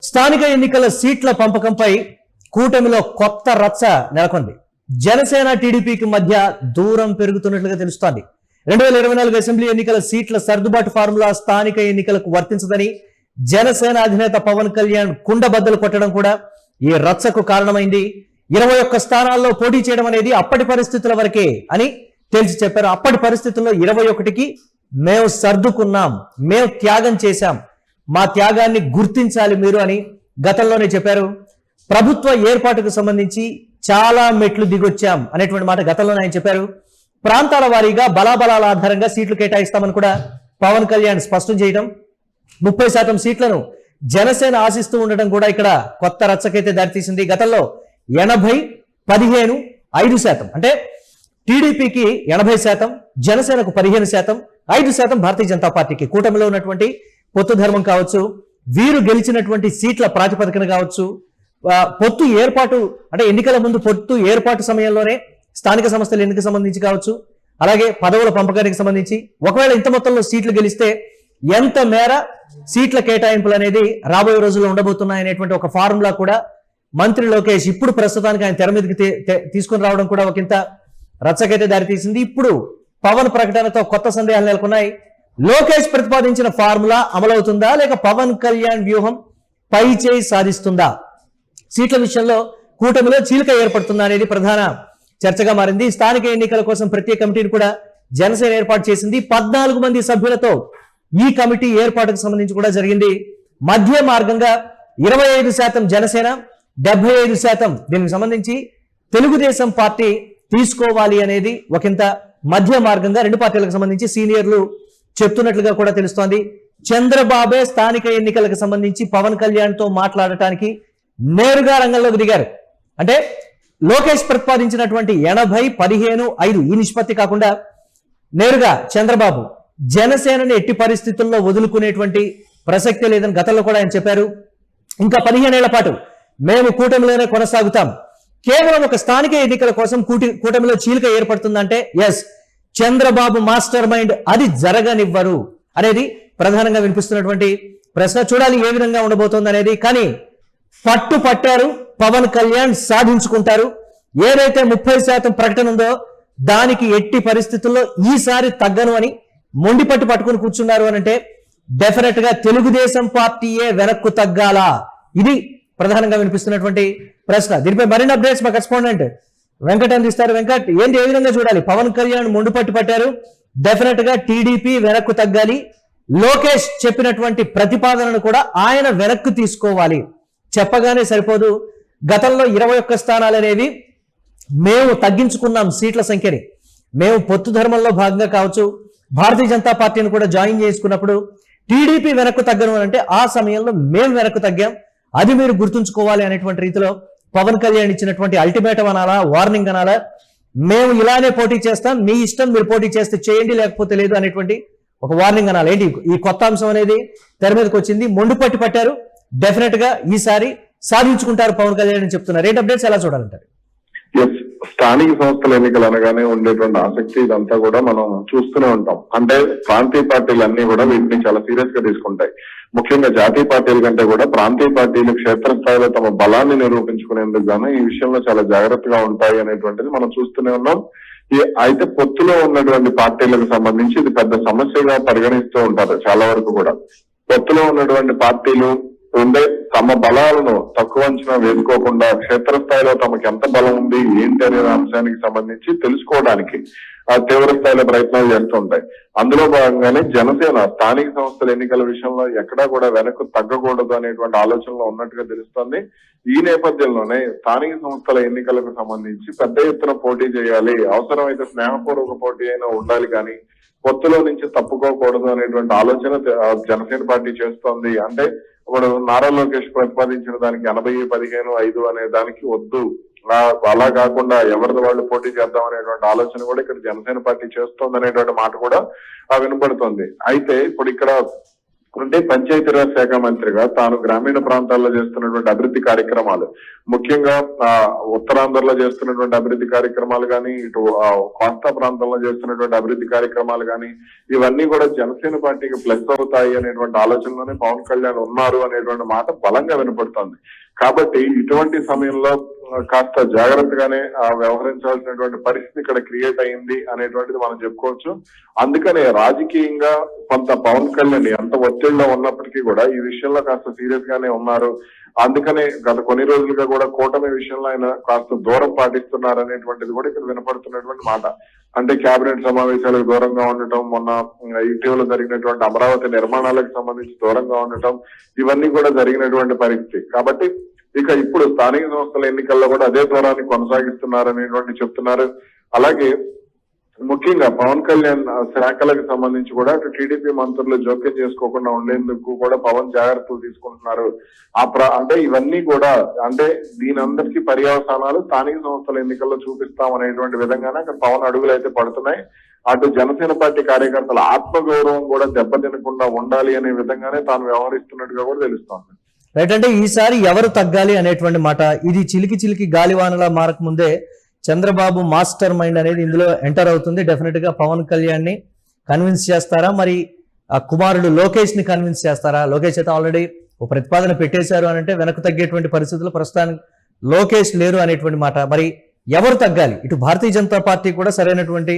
స్థానిక ఎన్నికల సీట్ల పంపకంపై కూటమిలో కొత్త రచ్చ నెలకొంది. జనసేన టీడీపీకి మధ్య దూరం పెరుగుతున్నట్లుగా తెలుస్తోంది. 2024 అసెంబ్లీ ఎన్నికల సీట్ల సర్దుబాటు ఫార్ములా స్థానిక ఎన్నికలకు వర్తించదని జనసేన అధినేత పవన్ కళ్యాణ్ కుండబద్దలు కొట్టడం కూడా ఈ రచ్చకు కారణమైంది. 21 స్థానాల్లో పోటీ చేయడం అనేది అప్పటి పరిస్థితుల వరకే అని తేల్చి చెప్పారు. అప్పటి పరిస్థితుల్లో 21కి మేము సర్దుకున్నాం, మేము త్యాగం చేశాం, మా త్యాగాన్ని గుర్తించాలి మీరు అని గతంలోనే చెప్పారు. ప్రభుత్వ ఏర్పాటుకు సంబంధించి చాలా మెట్లు దిగొచ్చాం అనేటువంటి మాట గతంలోనే ఆయన చెప్పారు. ప్రాంతాల వారీగా బలాబలాల ఆధారంగా సీట్లు కేటాయిస్తామని కూడా పవన్ కళ్యాణ్ స్పష్టం చేయడం, 30% సీట్లను జనసేన ఆశిస్తూ ఉండడం కూడా ఇక్కడ కొత్త రచ్చకైతే దారితీసింది. గతంలో 80, 15, 5% అంటే టీడీపీకి 80%, జనసేనకు 15%, 5% భారతీయ జనతా పార్టీకి. కూటమిలో ఉన్నటువంటి పొత్తు ధర్మం కావచ్చు, వీరు గెలిచినటువంటి సీట్ల ప్రాతిపదికన కావచ్చు, పొత్తు ఏర్పాటు అంటే ఎన్నికల ముందు పొత్తు ఏర్పాటు సమయంలోనే స్థానిక సంస్థల ఎన్నికకు సంబంధించి కావచ్చు, అలాగే పదవుల పంపకానికి సంబంధించి ఒకవేళ ఇంత మొత్తంలో సీట్లు గెలిస్తే ఎంత మేర సీట్ల కేటాయింపులు అనేది రాబోయే రోజుల్లో ఉండబోతున్నాయనేటువంటి ఒక ఫార్ములా కూడా మంత్రి లోకేష్ ఇప్పుడు ప్రస్తుతానికి ఆయన తెర మీదకి తీసుకుని రావడం కూడా ఒక ఇంత రచ్చకైతే దారితీసింది. ఇప్పుడు పవన్ ప్రకటనతో కొత్త సందేహాలు నెలకొన్నాయి. లోకేష్ ప్రతిపాదించిన ఫార్ములా అమలవుతుందా లేక పవన్ కళ్యాణ్ వ్యూహం పై చేయి సాధిస్తుందా? సీట్ల విషయంలో కూటమిలో చీలిక ఏర్పడుతుందా అనేది ప్రధాన చర్చగా మారింది. స్థానిక ఎన్నికల కోసం ప్రత్యేక కమిటీని కూడా జనసేన ఏర్పాటు చేసింది. 14 మంది సభ్యులతో ఈ కమిటీ ఏర్పాటుకు సంబంధించి కూడా జరిగింది. మధ్య మార్గంగా 25% జనసేన, 75% దీనికి సంబంధించి తెలుగుదేశం పార్టీ తీసుకోవాలి అనేది ఒకంత మధ్య మార్గంగా రెండు పార్టీలకు సంబంధించి సీనియర్లు చెప్తున్నట్లుగా కూడా తెలుస్తోంది. చంద్రబాబే స్థానిక ఎన్నికలకు సంబంధించి పవన్ కళ్యాణ్ తో మాట్లాడటానికి నేరుగా రంగంలోకి దిగారు. అంటే లోకేష్ ప్రతిపాదించినటువంటి 80, 15, 5 ఈ నిష్పత్తి కాకుండా నేరుగా చంద్రబాబు జనసేనని ఎట్టి పరిస్థితుల్లో వదులుకునేటువంటి ప్రసక్తే లేదని గతంలో కూడా ఆయన చెప్పారు. ఇంకా 15 ఏళ్ల పాటు మేము కూటమిలోనే కొనసాగుతాం. కేవలం ఒక స్థానిక ఎన్నికల కోసం కూటమిలో చీలిక ఏర్పడుతుందంటే ఎస్, చంద్రబాబు మాస్టర్ మైండ్ అది జరగనివ్వరు అనేది ప్రధానంగా వినిపిస్తున్నటువంటి ప్రశ్న. చూడాలి ఏ విధంగా ఉండబోతోంది అనేది. కానీ పట్టారు పవన్ కళ్యాణ్, సాధించుకుంటారు. ఏదైతే 30% ప్రకటన ఉందో దానికి ఎట్టి పరిస్థితుల్లో ఈసారి తగ్గను అని మొండిపట్టు పట్టుకుని కూర్చున్నారు అని అంటే డెఫినెట్ గా తెలుగుదేశం పార్టీయే వెనక్కు తగ్గాలా? ఇది ప్రధానంగా వినిపిస్తున్నటువంటి ప్రశ్న. దీనిపై మరిన్ని అప్డేట్స్ మా కరెస్పాండెంట్ వెంకట్ అందిస్తారు. వెంకట్, ఏంటి ఏ విధంగా చూడాలి? పవన్ కళ్యాణ్ మొండిపట్టు పట్టారు, డెఫినెట్ గా టీడీపీ వెనక్కు తగ్గాలి, లోకేష్ చెప్పినటువంటి ప్రతిపాదనను కూడా ఆయన వెనక్కు తీసుకోవాలి. చెప్పగానే సరిపోదు. గతంలో 21 స్థానాలు అనేవి మేము తగ్గించుకున్నాం సీట్ల సంఖ్యని. మేము పొత్తు ధర్మంలో భాగంగా కావచ్చు, భారతీయ జనతా పార్టీని కూడా జాయిన్ చేసుకున్నప్పుడు టీడీపీ వెనక్కు తగ్గను అంటే ఆ సమయంలో మేము వెనక్కు తగ్గాం, అది మీరు గుర్తుంచుకోవాలి అనేటువంటి రీతిలో పవన్ కళ్యాణ్ ఇచ్చినటువంటి అల్టిమేటం అనాలా, వార్నింగ్ అనాలా, మేము ఇలానే పోటీ చేస్తాం, మీ ఇష్టం, మీరు పోటీ చేస్తే చేయండి లేకపోతే లేదు అనేటువంటి ఒక వార్నింగ్ అనాలి. ఏంటి ఈ కొత్త అంశం అనేది తెర మీదకి వచ్చింది. మొండిపట్టు పట్టారు, డెఫినెట్ గా ఈసారి సాధించుకుంటారు పవన్ కళ్యాణ్ అని చెప్తున్నారు. రేట్ అప్డేట్స్ ఎలా చూడాలంటారు? స్థానిక సంస్థల ఎన్నికలు అనగానే ఉండేటువంటి ఆసక్తి ఇదంతా కూడా మనం చూస్తూనే ఉంటాం. అంటే ప్రాంతీయ పార్టీలు అన్ని కూడా వీటిని చాలా సీరియస్ గా తీసుకుంటాయి. ముఖ్యంగా జాతీయ పార్టీల కంటే కూడా ప్రాంతీయ పార్టీలు క్షేత్రస్థాయిలో తమ బలాన్ని నిరూపించుకునేందుకు గాను ఈ విషయంలో చాలా జాగ్రత్తగా ఉంటాయి అనేటువంటిది మనం చూస్తూనే ఉన్నాం. అయితే పొత్తులో ఉన్నటువంటి పార్టీలకు సంబంధించి ఇది పెద్ద సమస్యగా పరిగణిస్తూ ఉంటారు చాలా వరకు కూడా. పొత్తులో ఉన్నటువంటి పార్టీలు ఉండే తమ బలాలను తక్కువ అంచనా వేసుకోకుండా క్షేత్రస్థాయిలో తమకు ఎంత బలం ఉంది ఏంటి అనే అంశానికి సంబంధించి తెలుసుకోవడానికి తీవ్ర స్థాయిలో ప్రయత్నాలు చేస్తుంటాయి. అందులో భాగంగానే జనసేన స్థానిక సంస్థల ఎన్నికల విషయంలో ఎక్కడా కూడా వెనక్కు తగ్గకూడదు అనేటువంటి ఆలోచనలో ఉన్నట్టుగా తెలుస్తోంది. ఈ నేపథ్యంలోనే స్థానిక సంస్థల ఎన్నికలకు సంబంధించి పెద్ద ఎత్తున పోటీ చేయాలి, అవసరమైతే స్నేహపూర్వక పోటీ అయినా ఉండాలి, కానీ పొత్తులో నుంచి తప్పుకోకూడదు అనేటువంటి ఆలోచన జనసేన పార్టీ చేస్తోంది. అంటే ఇప్పుడు నారా లోకేష్ ప్రతిపాదించిన దానికి 80, 15, 5 అనే దానికి వద్దు, అలా కాకుండా ఎవరిది వాళ్ళు పోటీ చేద్దాం అనేటువంటి ఆలోచన కూడా ఇక్కడ జనసేన పార్టీ చేస్తోంది అనేటువంటి మాట కూడా వినపడుతుంది. అయితే ఇప్పుడు ఇక్కడ అంటే పంచాయతీరాజ్ శాఖ మంత్రిగా తాను గ్రామీణ ప్రాంతాల్లో చేస్తున్నటువంటి అభివృద్ధి కార్యక్రమాలు, ముఖ్యంగా ఉత్తరాంధ్రలో చేస్తున్నటువంటి అభివృద్ధి కార్యక్రమాలు కానీ, ఇటు కోస్తా ప్రాంతంలో చేస్తున్నటువంటి అభివృద్ధి కార్యక్రమాలు కానీ, ఇవన్నీ కూడా జనసేన పార్టీకి ప్లస్ అవుతాయి అనేటువంటి ఆలోచనలోనే పవన్ కళ్యాణ్ ఉన్నారు అనేటువంటి మాట బలంగా వినపడుతోంది. కాబట్టి ఇటువంటి సమయంలో కాస్త జాగ్రత్తగానే వ్యవహరించాల్సినటువంటి పరిస్థితి ఇక్కడ క్రియేట్ అయింది అనేటువంటిది మనం చెప్పుకోవచ్చు. అందుకనే రాజకీయంగా కొంత పవన్ కళ్యాణ్ ఎంత ఒత్తిడిలో ఉన్నప్పటికీ కూడా ఈ విషయంలో కాస్త సీరియస్ గానే ఉన్నారు. అందుకనే గత కొన్ని రోజులుగా కూడా కూటమి విషయంలో ఆయన కాస్త దూరం పాటిస్తున్నారు అనేటువంటిది కూడా ఇక్కడ వినపడుతున్నటువంటి మాట. అంటే కేబినెట్ సమావేశాలకు దూరంగా ఉండటం, మొన్న ఇటీవల జరిగినటువంటి అమరావతి నిర్మాణాలకు సంబంధించి దూరంగా ఉండటం, ఇవన్నీ కూడా జరిగినటువంటి పరిస్థితి. కాబట్టి ఇక ఇప్పుడు స్థానిక సంస్థల ఎన్నికల్లో కూడా అదే దూరాన్ని కొనసాగిస్తున్నారు అనేటువంటి చెప్తున్నారు. అలాగే ముఖ్యంగా పవన్ కళ్యాణ్ శాఖలకు సంబంధించి కూడా అటు టీడీపీ మంత్రులు జోక్యం చేసుకోకుండా ఉండేందుకు కూడా పవన్ జాగ్రత్తలు తీసుకుంటున్నారు. అంటే ఇవన్నీ కూడా అంటే దీని అందరికీ పర్యవసానాలు స్థానిక సంస్థల ఎన్నికల్లో చూపిస్తాం అనేటువంటి విధంగానే అక్కడ పవన్ అడుగులు అయితే పడుతున్నాయి. అటు జనసేన పార్టీ కార్యకర్తల ఆత్మగౌరవం కూడా దెబ్బతినకుండా ఉండాలి అనే విధంగానే తాను వ్యవహరిస్తున్నట్టుగా కూడా తెలుస్తోంది. రైట్, అంటే ఈసారి ఎవరు తగ్గాలి అనేటువంటి మాట, ఇది చిలికి చిలికి గాలివానలా మారక ముందే చంద్రబాబు మాస్టర్ మైండ్ అనేది ఇందులో ఎంటర్ అవుతుంది. డెఫినెట్ గా పవన్ కళ్యాణ్ ని కన్విన్స్ చేస్తారా, మరి ఆ కుమారుడు లోకేష్ ని కన్విన్స్ చేస్తారా? లోకేష్ అయితే ఆల్రెడీ ఓ ప్రతిపాదన పెట్టేశారు అని అంటే వెనక్కు తగ్గేటువంటి పరిస్థితులు ప్రస్తుతానికి లోకేష్ లేరు అనేటువంటి మాట. మరి ఎవరు తగ్గాలి? ఇటు భారతీయ జనతా పార్టీ కూడా సరైనటువంటి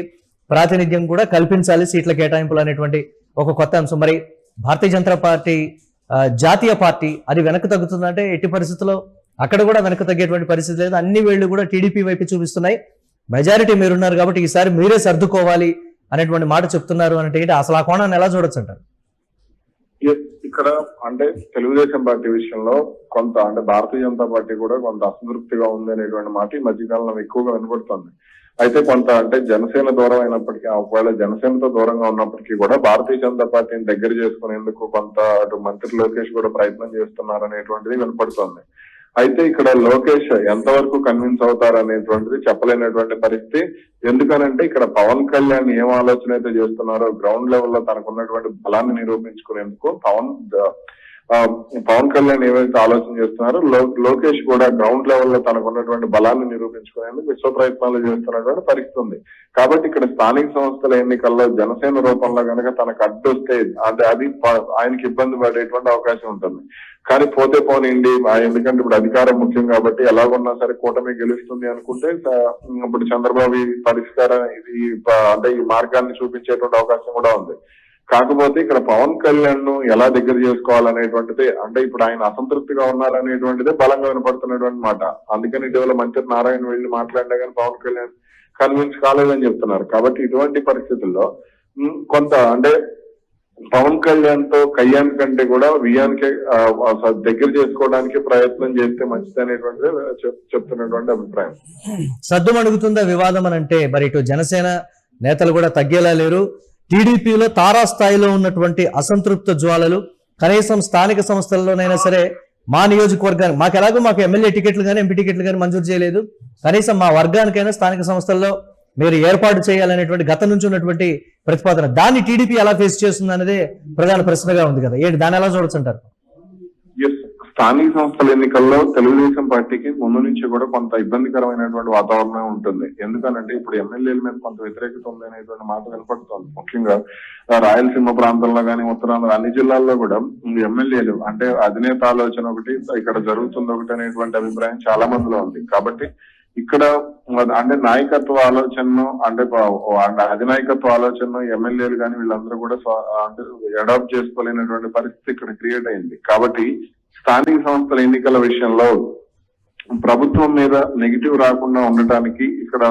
ప్రాతినిధ్యం కూడా కల్పించాలి, సీట్ల కేటాయింపులు అనేటువంటి ఒక కొత్త అంశం. మరి భారతీయ జనతా పార్టీ జాతీయ పార్టీ అది వెనక్కి తగ్గుతుందంటే ఎట్టి పరిస్థితుల్లో అక్కడ కూడా వెనక్కి తగ్గేటువంటి పరిస్థితి లేదు. అన్ని వేళ్లు కూడా టీడీపీ వైపు చూపిస్తున్నాయి. మెజారిటీ మీరున్నారు కాబట్టి ఈసారి మీరే సర్దుకోవాలి అనేటువంటి మాట చెప్తున్నారు అంటే అసలు ఆ కోణాన్ని ఎలా చూడొచ్చు అంటారు? ఇక్కడ అంటే తెలుగుదేశం పార్టీ విషయంలో కొంత అంటే భారతీయ జనతా పార్టీ కూడా కొంత అసంతృప్తిగా ఉంది అనేటువంటి మాట ఈ మధ్యకాలంలో ఎక్కువగా వినపడుతుంది. అయితే కొంత అంటే జనసేన దూరం అయినప్పటికీ, ఒకవేళ జనసేనతో దూరంగా ఉన్నప్పటికీ కూడా భారతీయ జనతా పార్టీని దగ్గర చేసుకునేందుకు కొంత అటు మంత్రి లోకేష్ కూడా ప్రయత్నం చేస్తున్నారు అనేటువంటిది వినపడుతుంది. అయితే ఇక్కడ లోకేష్ ఎంతవరకు కన్విన్స్ అవుతారు అనేటువంటిది చెప్పలేనటువంటి పరిస్థితి. ఎందుకనంటే ఇక్కడ పవన్ కళ్యాణ్ ఏం ఆలోచన అయితే చేస్తున్నారో గ్రౌండ్ లెవెల్లో తనకున్నటువంటి బలాన్ని నిరూపించుకునేందుకు పవన్ కళ్యాణ్ ఏవైతే ఆలోచన చేస్తున్నారో లోకేష్ కూడా గ్రౌండ్ లెవెల్లో తనకున్నటువంటి బలాన్ని నిరూపించుకునేందుకు విశ్వ ప్రయత్నాలు చేస్తున్నటువంటి పరిస్థితి ఉంది. కాబట్టి ఇక్కడ స్థానిక సంస్థల ఎన్నికల్లో జనసేన రూపంలో కనుక తనకు అడ్డొస్తే అంటే అది ఆయనకి ఇబ్బంది పడేటువంటి అవకాశం ఉంటుంది. కానీ పోతే పోనిండి, ఎందుకంటే ఇప్పుడు అధికారం ముఖ్యం కాబట్టి ఎలాగున్నా సరే కూటమి గెలుస్తుంది అనుకుంటే ఇప్పుడు చంద్రబాబు పరిష్కారం ఇది అంటే ఈ మార్గాన్ని చూపించేటువంటి అవకాశం కూడా ఉంది. కాకపోతే ఇక్కడ పవన్ కళ్యాణ్ ను ఎలా దగ్గర చేసుకోవాలనేటువంటిది అంటే ఇప్పుడు ఆయన అసంతృప్తిగా ఉన్నారనేటువంటిదే బలంగా వినపడుతున్నటువంటి మాట. అందుకని ఇటీవల మంత్రి నారాయణ వెళ్ళి మాట్లాడినా కానీ పవన్ కళ్యాణ్ కన్విన్స్ కాలేదని చెప్తున్నారు. కాబట్టి ఇటువంటి పరిస్థితుల్లో కొంత అంటే పవన్ కళ్యాణ్ తో కయ్యాన్ కంటే కూడా వియాన్కే దగ్గర చేసుకోవడానికి ప్రయత్నం చేస్తే మంచిది అనేటువంటిది చెప్తున్నటువంటి అభిప్రాయం. సద్దుమణుగుతుందా వివాదం అని అంటే మరి ఇటు జనసేన నేతలు కూడా తగ్గేలా లేరు. టీడీపీలో తారాస్థాయిలో ఉన్నటువంటి అసంతృప్త జ్వాలలు కనీసం స్థానిక సంస్థల్లోనైనా సరే మా నియోజకవర్గానికి మాకు ఎమ్మెల్యే టికెట్లు కానీ ఎంపీ టికెట్లు కానీ మంజూరు చేయలేదు, కనీసం మా వర్గానికైనా స్థానిక సంస్థల్లో మీరు ఏర్పాటు చేయాలనేటువంటి గతం నుంచి ఉన్నటువంటి ప్రతిపాదన, దాన్ని టీడీపీ ఎలా ఫేస్ చేస్తుంది అనేది ప్రధాన ప్రశ్నగా ఉంది కదా. ఏంటి దాన్ని ఎలా చూడొచ్చు అంటారు? స్థానిక సంస్థల ఎన్నికల్లో తెలుగుదేశం పార్టీకి ముందు నుంచి కూడా కొంత ఇబ్బందికరమైనటువంటి వాతావరణం ఉంటుంది. ఎందుకనంటే ఇప్పుడు ఎమ్మెల్యేల మీద కొంత వ్యతిరేకత ఉంది అనేటువంటి మాట వినపడుతోంది. ముఖ్యంగా రాయలసీమ ప్రాంతంలో కానీ ఉత్తరాంధ్ర అన్ని జిల్లాల్లో కూడా ఎమ్మెల్యేలు అంటే అధినేత ఆలోచన ఒకటి, ఇక్కడ జరుగుతుంది ఒకటి అనేటువంటి అభిప్రాయం చాలా మందిలో ఉంది. కాబట్టి ఇక్కడ అంటే నాయకత్వ ఆలోచనను అంటే అధినాయకత్వ ఆలోచనను ఎమ్మెల్యేలు కానీ వీళ్ళందరూ కూడా అంటే అడాప్ట్ చేసుకోలేనటువంటి పరిస్థితి ఇక్కడ క్రియేట్ అయింది. కాబట్టి స్థానిక సంస్థల ఎన్నికల విషయంలో ప్రభుత్వం మీద నెగిటివ్ రాకుండా ఉండటానికి ఇక్కడ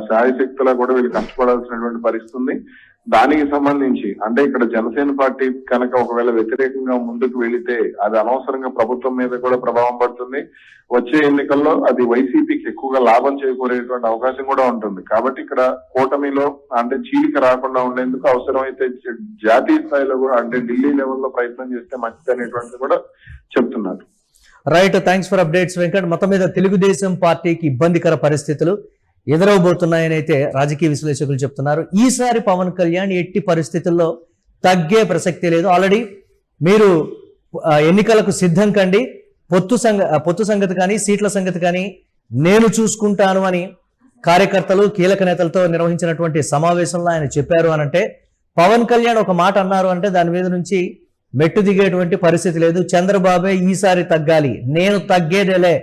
శాయశక్తులా కూడా వీళ్ళు కష్టపడాల్సినటువంటి పరిస్థితి ఉంది. దానికి సంబంధించి అంటే ఇక్కడ జనసేన పార్టీ కనుక ఒకవేళ వ్యతిరేకంగా ముందుకు వెళితే అది అనవసరంగా ప్రభుత్వం మీద కూడా ప్రభావం పడుతుంది. వచ్చే ఎన్నికల్లో అది వైసీపీకి ఎక్కువగా లాభం చేకూరేటువంటి అవకాశం కూడా ఉంటుంది. కాబట్టి ఇక్కడ కూటమిలో అంటే చీలిక రాకుండా ఉండేందుకు అవసరమైతే జాతీయ స్థాయిలో కూడా అంటే ఢిల్లీ లెవెల్లో ప్రయత్నం చేస్తే మంచిది అనేటువంటిది కూడా చెప్తున్నారు. Right, thanks for updates Venkat. మొత్తం మీద తెలుగుదేశం పార్టీకి ఇబ్బందికర పరిస్థితులు ఎదురవబోతున్నాయని అయితే రాజకీయ విశ్లేషకులు చెప్తున్నారు. ఈసారి పవన్ కళ్యాణ్ ఎట్టి పరిస్థితుల్లో తగ్గే ప్రసక్తి లేదు. ఆల్రెడీ మీరు ఎన్నికలకు సిద్ధం కండి, పొత్తు సంగతి కానీ సీట్ల సంగతి కానీ నేను చూసుకుంటాను అని కార్యకర్తలు కీలక నేతలతో నిర్వహించినటువంటి సమావేశంలో ఆయన చెప్పారు అనంటే, పవన్ కళ్యాణ్ ఒక మాట అన్నారు అంటే దాని మీద నుంచి మెట్టు దిగేటువంటి పరిస్థితి లేదు. చంద్రబాబే ఈసారి తగ్గాలి, నేను తగ్గేదేలే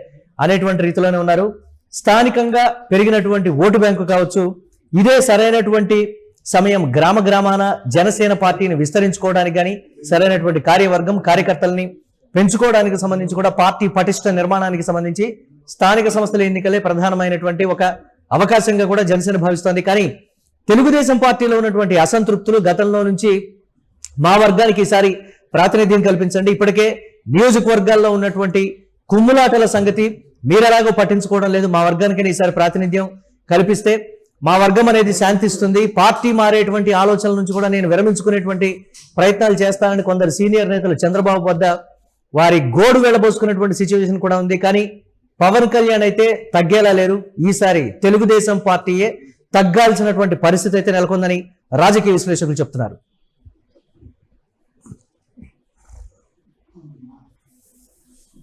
అనేటువంటి రీతిలోనే ఉన్నారు. స్థానికంగా పెరిగినటువంటి ఓటు బ్యాంకు కావచ్చు, ఇదే సరైనటువంటి సమయం గ్రామ గ్రామాన జనసేన పార్టీని విస్తరించుకోవడానికి కానీ, సరైనటువంటి కార్యవర్గం కార్యకర్తల్ని పెంచుకోవడానికి సంబంధించి కూడా, పార్టీ పటిష్ట నిర్మాణానికి సంబంధించి స్థానిక సంస్థల ఎన్నికలే ప్రధానమైనటువంటి ఒక అవకాశంగా కూడా జనసేన భావిస్తోంది. కానీ తెలుగుదేశం పార్టీలో ఉన్నటువంటి అసంతృప్తులు గతంలో నుంచి మా వర్గానికి ఈసారి ప్రాతినిధ్యం కల్పించండి, ఇప్పటికే నియోజకవర్గాల్లో ఉన్నటువంటి కుమ్ములాటల సంగతి మీరెలాగో పట్టించుకోవడం లేదు, మా వర్గానికి ఈసారి ప్రాతినిధ్యం కల్పిస్తే మా వర్గం అనేది శాంతిస్తుంది, పార్టీ మారేటువంటి ఆలోచనల నుంచి కూడా నేను విరమించుకునేటువంటి ప్రయత్నాలు చేస్తానని కొందరు సీనియర్ నేతలు చంద్రబాబు వద్ద వారి గోడు వెళ్ళబోసుకున్నటువంటి సిచ్యువేషన్ కూడా ఉంది. కానీ పవన్ కళ్యాణ్ అయితే తగ్గేలా లేరు. ఈసారి తెలుగుదేశం పార్టీయే తగ్గాల్సినటువంటి పరిస్థితి అయితే నెలకొందని రాజకీయ విశ్లేషకులు చెప్తున్నారు.